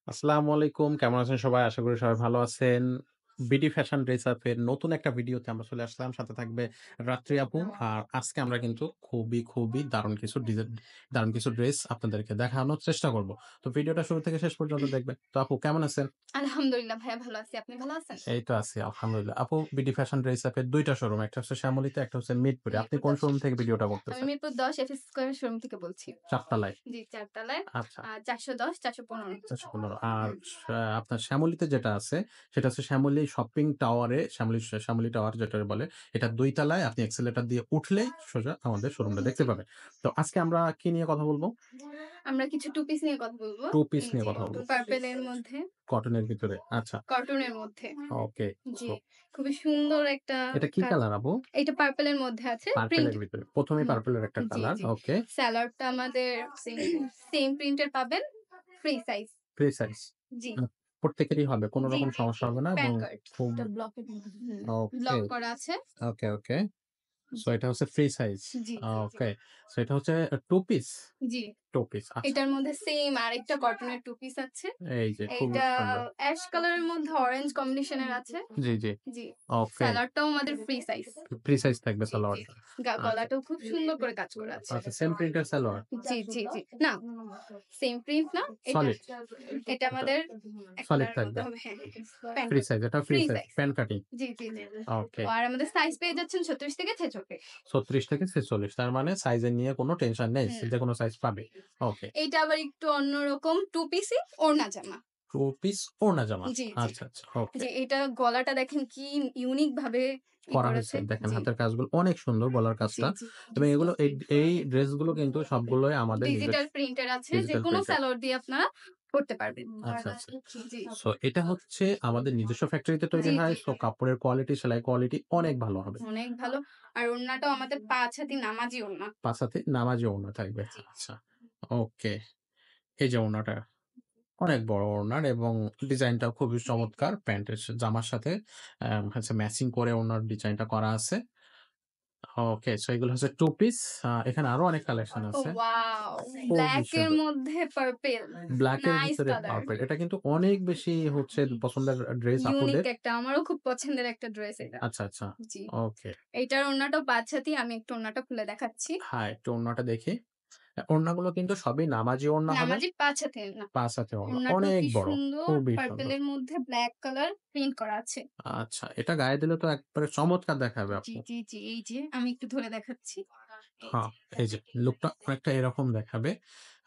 আসসালামু আলাইকুম। কেমন আছেন সবাই? আশা করি সবাই ভালো আছেন। বিডি ফ্যাশন ড্রেস আপ এর নতুন একটা ভিডিওতে আমরা চলে আসলাম। সাথে থাকবে রাত্রি আপু। আর আজকে আমরা কিন্তু খুবই দারুণ কিছু ড্রেস আপনাদেরকে দেখানোর চেষ্টা করব। তো ভিডিওটা শুরু থেকে শেষ পর্যন্ত দেখবেন। তো আপু কেমন আছেন? আলহামদুলিল্লাহ ভাইয়া ভালো আছি। আপনি ভালো আছেন? এই তো আছি আলহামদুলিল্লাহ। আপু বিডি ফ্যাশন ড্রেস আপ এর ২ টা শোরুম। একটা হচ্ছে শ্যামলীতে, একটা হচ্ছে মিরপুরে। আপনি মিরপুর কোন ১০। শোরুম থেকে ভিডিওটা আমি করতেছেন? মিরপুর ১০ এফএস স্কয়ার শোরুম থেকে বলছি। ৪ তলায়? জি, ৪ তলায় আচ্ছা। ৪১০, ৪১৫। ৪১৫ আর আপনার শ্যামলীতে যেটা আছে, সেটা হচ্ছে শ্যামলী শপিং টাওয়ারে শ্যামলী টাওয়ার যেটা বলে, এটার ২ তলায় আপনি এক্সেলেটর দিয়ে উঠলেই সোজা আমাদের শোরুমটা দেখতে জি। পাবেন। তো আজকে আমরা কি নিয়ে কথা বলব? আমরা কিছু টু পিস নিয়ে কথা বলব। 2 পিস এই নিয়ে যে কথা বলব। পার্পল এর মধ্যে, কটনের ভিতরে। আচ্ছা। কটনের মধ্যে। ওকে। জি, সো খুবই সুন্দর একটা এটা কি কাজ। কালার আপু? এইটা পার্পল এর মধ্যে আছে পার্পল প্রিন্ট। এর ভিতরে। ১ম এই হুম, পার্পল এর একটা জি, কালার। জি। ওকে। সালোয়ারটা আমাদের সেম সেম প্রিন্টের পাবেন। Free size. Free size. জি, প্রত্যেকেরই হবে। কোন জি, রকম জি, জি। সমস্যা হবে না এবং প্যান কার্ড। খুব এটা ব্লকের মধ্যে। ওকে, ব্লক করা আছে। ওকে। সো জি, এটা হচ্ছে ফ্রি সাইজ। জি, জি। ওকে। সো এটা হচ্ছে 2 পিস? জি। 2 পিস। আচ্ছা। এটার মধ্যে সেম আরেকটা কটনের টু পিস আছে। এই যে খুবই এইটা সুন্দর। অ্যাশ কালারের মধ্যে অরেঞ্জ কম্বিনেশন এর আছে। জি। জি। ওকে। সালোয়ারটাও আমাদের ফ্রি সাইজ। ফ্রি সাইজ থাকবে জি, জি। সালোয়ারটা। আচ্ছা, গলাটাও খুব সুন্দর করে কাজ করা আছে। আচ্ছা সেম প্রিন্টের সালোয়ার? জি। না, সেম প্রিন্ট না। এটা সলিড? এটা এটা আমাদের সলিড একটার মধ্যে থাকবে? হবে হ্যাঁ, প্যান্ট ফ্রি সাইজ, এটা free free size. Size. Pant cutting? জি। ওকে। আর আমাদের সাইজ পেয়ে যাচ্ছেন ৩৬ থেকে ৪৬। ৩৬ থেকে ৪৬, তার মানে সাইজের নিয়ে কোনো টেনশন নেই। না। যেকোনো সাইজ পাবে। ওকে। এইটা আবার একটু অন্যরকম টু পিসই ওড়না জামা। 2 পিস ওড়না জামা। জি। আচ্ছা। ওকে। যে এটা গলাটা দেখেন কি ইউনিক ভাবে করা হয়েছে। করেছে। দেখেন জি, হাতের কাজগুলো অনেক সুন্দর, গলার জি, কাজটা। জি। এবং এগুলো এই ড্রেসগুলো কিন্তু সবগুলোই আমাদের ডিজিটাল প্রিন্টের আছে। ডিজিটাল যেকোনো প্রিন্টেড। সালোয়ার দিয়ে আপনারা পড়তে পারবেন। আচ্ছা। জি, সো এটা হচ্ছে আমাদের নিজস্ব ফ্যাক্টরিতে তৈরি হয়। জি। সো কাপড়ের কোয়ালিটি, সেলাই কোয়ালিটি অনেক ভালো হবে। অনেক ভালো। আর ওড়নাটাও আমাদের ৫ হাতি নামাজি ওড়না। ৫ হাতে নামাজি ওড়না থাকবে। জি। আচ্ছা। ওকে। এই যে ওড়নাটা অনেক বড় ওড়নার এবং ডিজাইনটাও খুবই চমৎকার। প্যান্টের জামার সাথে হচ্ছে ম্যাচিং করে ওড়নার ডিজাইনটা করা আছে। ওকে। সো এগুলো হচ্ছে 2 পিস। এখানে আরো অনেক কালেকশন আছে। ওয়াও! খুবই ব্লাক এর সুন্দর। মধ্যে পার্পল। ব্লাক এর নাইস ভিতরে কালার। পার্পল। এটা কিন্তু অনেক বেশি হচ্ছে পছন্দের ড্রেস ইউনিক আপুদের। একটা আমারও খুব পছন্দের একটা ড্রেস এটা। আচ্ছা। জি। ওকে। এইটার ওড়নাটাও ৫ হাতি। আমি একটু ওড়নাটা খুলে দেখাচ্ছি। হ্যাঁ, একটু ওড়নাটা দেখি। ওড়নাগুলো কিন্তু সবই নামাজি ওড়না হবে। নামাজি ৫ হাতের না। ৫ হাতের ওড়না। ওড়নাটাও অনেক কি বড়। সুন্দর খুবই পার্পল সুন্দর। এর মধ্যে ব্লাক কালার প্রিন্ট করা আছে। আচ্ছা, এটা গায়ে দিলে তো একবারে চমৎকার দেখাবে আপু। জি। এই যে আমি একটু ধরে দেখাচ্ছি। এই হ্যাঁ, যে। এই যে লুকটা অনেকটা এরকম দেখাবে।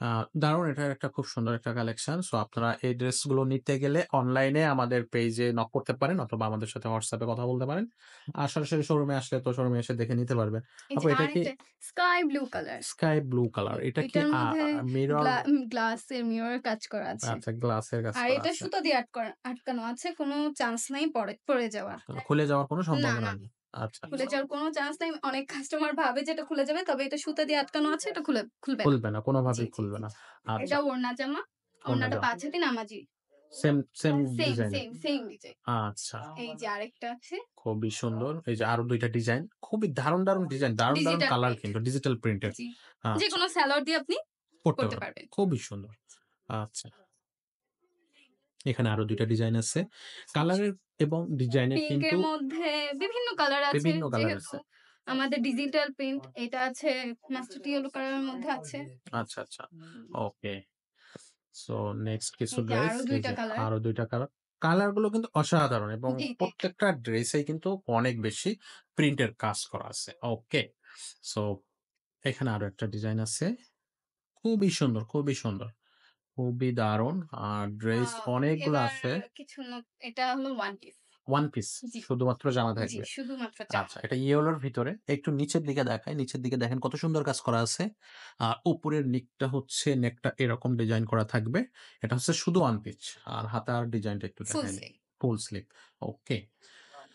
আ দারুণ, এটা একটা খুব সুন্দর একটা কালেকশন। সো আপনারা এই ড্রেসগুলো নিতে গেলে অনলাইনে আমাদের পেইজে নক করতে পারেন অথবা আমাদের সাথে WhatsApp এ কথা বলতে পারেন। আর সরাসরি শোরুমে আসলে তো শোরুমে এসে দেখে নিতে পারবেন। এই আপু যে এটা কি আরেকটা sky blue colour. Sky blue colour? এটা কি এটার মধ্যে মিরর? গ্লাসের মিরর কাজ করা আছে। আচ্ছা, গ্লাসের কাজ আর করা এটা আছে। সুতা দিয়ে আটকানো আছে। কোনো চান্স নাই পড়ে যাওয়ার। খুলে যাওয়ার কোনো সম্ভাবনা না। নেই। আচ্ছা। খুলে যাওয়ার কোনো চান্স নাই। অনেক কাস্টমার ভাবে যে এটা খুলে যাবে। তবে এটা সুতা দিয়ে আটকানো আছে। এটা খুলবে না। খুলবে না, কোনোভাবেই খুলবে জি। না। আচ্ছা, এটা ওড়না জামা। ওড়না ওড়নাটা যাওয়া। ৫ হাতি নামাজি। সেম সেম, ডিজাইনের। Same, same design. আচ্ছা, এই যে আরেকটা আছে খুবই সুন্দর। এই যে আরো ২ টা ডিজাইন। খুবই দারুণ ডিজাইন, দারুণ ডিজিটাল কালার প্রিন্ট। কিন্তু ডিজিটাল প্রিন্টের। জি। আচ্ছা, যেকোনো সালোয়ার দিয়ে আপনি পড়তে পড়তে পারবেন। পারবেন। খুবই সুন্দর। আচ্ছা, এখানে আরো ২ টা ডিজাইন আছে। কালারের এবং ডিজাইনের কিন্তু পিঙ্কের মধ্যে বিভিন্ন কালার আছে। বিভিন্ন কালার যেহেতু আছে। আমাদের ডিজিটাল প্রিন্ট এটা আছে মাস্টার্ড ইয়েলো কালারের মধ্যে আছে। আচ্ছা। ওকে। সো নেক্সট কিছু এই যে ড্রেস, আরো এই ২ টা যে কালার। আরো ২ টা কালার। কালার গুলো কিন্তু অসাধারণ এবং জি। প্রত্যেকটা ড্রেসেই কিন্তু অনেক বেশি প্রিন্টের কাজ করা আছে। ওকে। সো এখানে আরো একটা ডিজাইন আছে। খুবই দারুণ। আর ড্রেস ওয়াও! অনেকগুলো এবার আছে। কিছু এটা হলো ওয়ান পিস। ওয়ান পিস জি, শুধুমাত্র জামা জি, থাকবে। শুধুমাত্র জামা। আচ্ছা, এটা ইয়েলোর ভিতরে। একটু নিচের দিকে দেখাই। নিচের দিকে দেখেন কত সুন্দর কাজ করা আছে। উপরের নেকটা এরকম ডিজাইন করা থাকবে। এটা হচ্ছে শুধু ওয়ান পিস। আর হাতার ডিজাইনটা একটু ফুল দেখাই নেই। Sleeve. Full sleeve. Okay.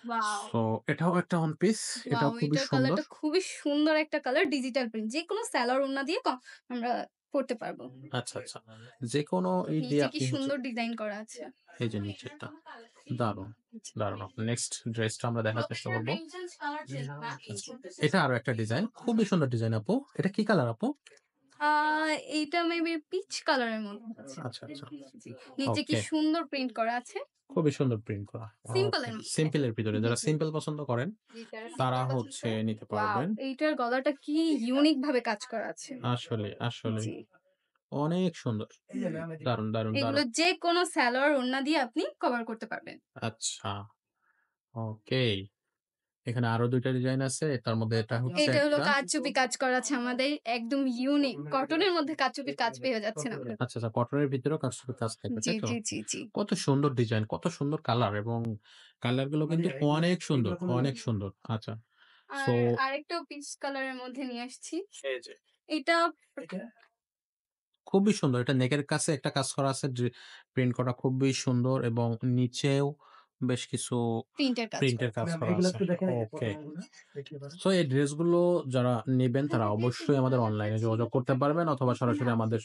Wow! So এটাও একটা ওয়ান পিস। এটাও খুবই এটার সুন্দর। কালারটা খুবই সুন্দর একটা কালার ডিজিটাল প্রিন্ট। যেকোনো সালোয়ার ওড়না দিয়ে আমরা পড়তে পারবো। আচ্ছা। যেকোনো দিয়ে নিচে কি আপনি হচ্ছে সুন্দর ডিজাইন করা আছে। এই যে নিচেরটা। দারুণ, দারুণ। নেক্সট ড্রেসটা আমরা দেখার চেষ্টা করব। আচ্ছা, এটা আরো একটা ডিজাইন। খুবই সুন্দর ডিজাইন আপু। এটা কি কালার আপু? আ এইটা মেবি পিচ কালারের মধ্যে আছে। আচ্ছা, আচ্ছা। জি। নিচে কি ওকে। সুন্দর প্রিন্ট করা আছে। খুবই সুন্দর প্রিন্ট করা। Simple okay. এর মধ্যে। সিম্পল এর ভিতরে জি, যারা জি। সিম্পল পছন্দ করেন জি, যারা তারা সিম্পল পছন্দ হচ্ছে করে নিতে ওয়াও! পারবেন। এইটার গলাটা কি ইউনিক ভাবে কাজ করা আছে। আসলেই। জি। অনেক সুন্দর। দারুণ, দারুণ, এগুলো দারুণ। যেকোনো সালোয়ার ওড়না দিয়ে আপনি কভার করতে পারবেন। আচ্ছা, ওকে। এখানে আরো ২ টা ডিজাইন আছে। তার মধ্যে এটা হচ্ছে এইটা হলো একটা কারচুপি কাজ করা আছে আমাদের। একদম ইউনিক। কটনের মধ্যে কারচুপির কাজ পেয়ে যাচ্ছেন আপনারা। আচ্ছা, আচ্ছা কটনের ভিতরেও কাজ থাকবে, জি, তাই তো? জি, জি, জি। কত সুন্দর ডিজাইন, কত সুন্দর কালার এবং কালার গুলো কিন্তু অনেক সুন্দর, অনেক সুন্দর। আচ্ছা। সো আর আরেকটাও পিচ কালারের মধ্যে নিয়ে আসছি। এই যে এটা খুবই সুন্দর। এটা নেকের কাছে একটা কাজ করা আছে প্রিন্ট করা খুবই সুন্দর এবং নিচেও বেশ কিছু প্রিন্টের কাজ প্রিন্টের করা। কাজ করা আছে। ওকে। সো এই ড্রেসগুলো যারা নিবেন তারা অবশ্যই আমাদের অনলাইনে যোগাযোগ করতে পারবেন অথবা সরাসরি আমাদের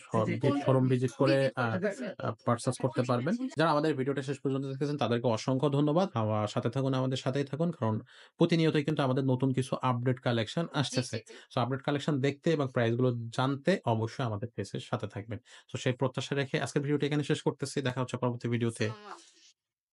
শোরুম ভিজিট করে ভিজিট করতে পারবেন। পারচেজ করতে পারবেন। যারা আমাদের ভিডিওটা শেষ পর্যন্ত দেখেছেন তাদেরকে অসংখ্য ধন্যবাদ। সাথে থাকুন, আমাদের সাথেই থাকুন। কারণ প্রতিনিয়তই কিন্তু আমাদের নতুন কিছু আপডেট কালেকশন জি, আসতেছে। জি, জি। সো আপডেট কালেকশন দেখতে এবং প্রাইস গুলো জানতে অবশ্যই আমাদের পেজের সাথে থাকবেন। সো সেই প্রত্যাশা রেখে আজকের ভিডিওটি এখানে শেষ করতেছি। দেখা হচ্ছে পরবর্তী ভিডিওতে। আসসালামু আলাইকুম।